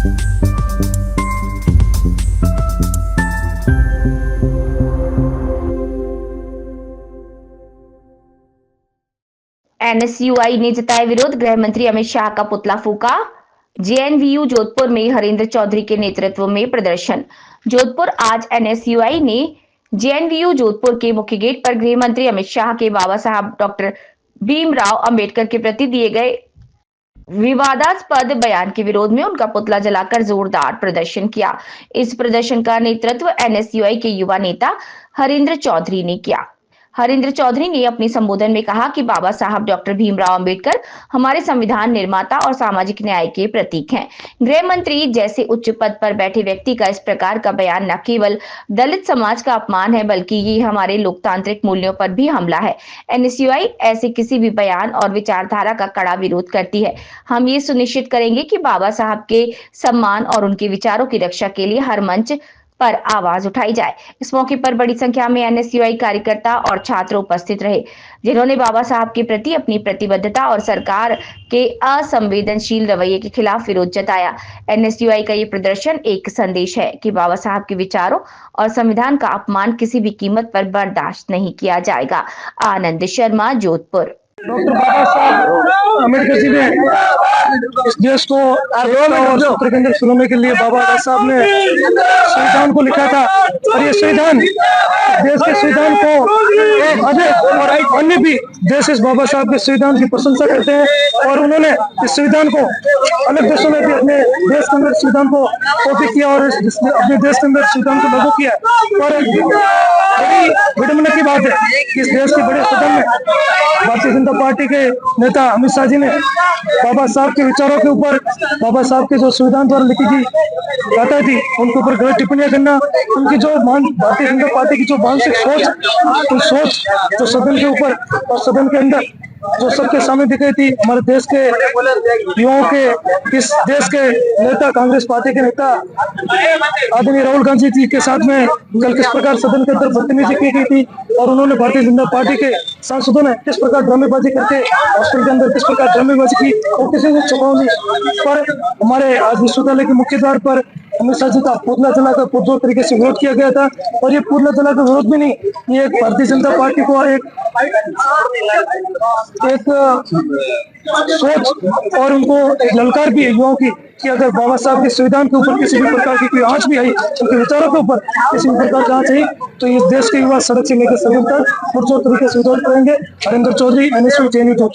NSUI ने जताया विरोध, गृह मंत्री अमित शाह का पुतला फूका। जेएनवीयू जोधपुर में हरेंद्र चौधरी के नेतृत्व में प्रदर्शन। जोधपुर, आज एनएसयूआई ने जेएनवीयू जोधपुर के मुख्य गेट पर गृह मंत्री अमित शाह के बाबा साहब डॉक्टर भीमराव अंबेडकर के प्रति दिए गए विवादास्पद बयान के विरोध में उनका पुतला जलाकर जोरदार प्रदर्शन किया। इस प्रदर्शन का नेतृत्व एनएसयूआई के युवा नेता हरेंद्र चौधरी ने किया। हरेंद्र चौधरी ने अपने संबोधन में कहा कि बाबा साहब डॉक्टर भीमराव अंबेडकर हमारे संविधान निर्माता और सामाजिक न्याय के प्रतीक हैं। गृह मंत्री जैसे उच्च पद पर बैठे व्यक्ति का इस प्रकार का बयान न केवल दलित समाज का अपमान है, बल्कि ये हमारे लोकतांत्रिक मूल्यों पर भी हमला है। एनएसयूआई ऐसे किसी भी बयान और विचारधारा का कड़ा विरोध करती है। हम ये सुनिश्चित करेंगे कि बाबा साहब के सम्मान और उनके विचारों की रक्षा के लिए हर मंच पर आवाज उठाई जाए। इस मौके पर बड़ी संख्या में एनएसयूआई कार्यकर्ता और छात्र उपस्थित रहे, जिन्होंने बाबा साहब के प्रति अपनी प्रतिबद्धता और सरकार के असंवेदनशील रवैये के खिलाफ विरोध जताया। एनएसयूआई का ये प्रदर्शन एक संदेश है कि बाबा साहब के विचारों और संविधान का अपमान किसी भी कीमत पर बर्दाश्त नहीं किया जाएगा। आनंद शर्मा, जोधपुर। डॉक्टर बाबा साहब अम्बेडकर जी ने इस देश को और सूत्र के अंदर सुनाने के लिए बाबा साहब ने संविधान को लिखा था, और ये संविधान देश के संविधान को और अन्य भी देश इस बाबा साहब के संविधान की प्रशंसा करते हैं, और उन्होंने इस संविधान को अलग देशों में भी अपने देश के अंदर संविधान को कॉपी किया और अपने देश के अंदर संविधान को लागू किया। और बड़ी विडंबना की बात है कि इस देश के बड़े सदन में भारतीय जनता पार्टी के नेता अमित शाह जी ने बाबा साहब के विचारों के ऊपर, बाबा साहब के जो संविधान द्वारा लिखी गई गाथा थी, उनके ऊपर गलत टिप्पणियां करना, उनकी जो भारतीय जनता पार्टी की जो मानसिक सोच जो सदन के ऊपर और सदन के अंदर जो सबके सामने दिखाई थी, हमारे देश के युवाओं के, इस देश के नेता, कांग्रेस पार्टी के नेता आदरणीय राहुल गांधी जी के साथ में कल किस प्रकार सदन के अंदर बदतमीजी की गई थी, और उन्होंने भारतीय जनता पार्टी के सांसदों ने किस प्रकार ड्रामेबाजी करके हॉस्पिटल के अंदर किस प्रकार ड्रामेबाजी की, और किसी ने छुपाई पर हमारे आज विश्वविद्यालय के मुख्य द्वार पर अमित शाह जी का पुतला जलाकर पुरजोर तरीके से विरोध किया गया था। और ये पुतला जलाकर विरोध भी नहीं, ये एक भारतीय जनता पार्टी को एक सोच और उनको एक ललकार भी है युवाओं की कि अगर बाबा साहब के संविधान के ऊपर किसी भी प्रकार की कोई आंच भी आई, उनके विचारों के ऊपर किसी भी प्रकार की आंच आई, तो इस देश के युवा सड़क से लेकर सदन तक पुरजोर तरीके से विरोध करेंगे। Harendra Chaudhary, NSUI, JNU.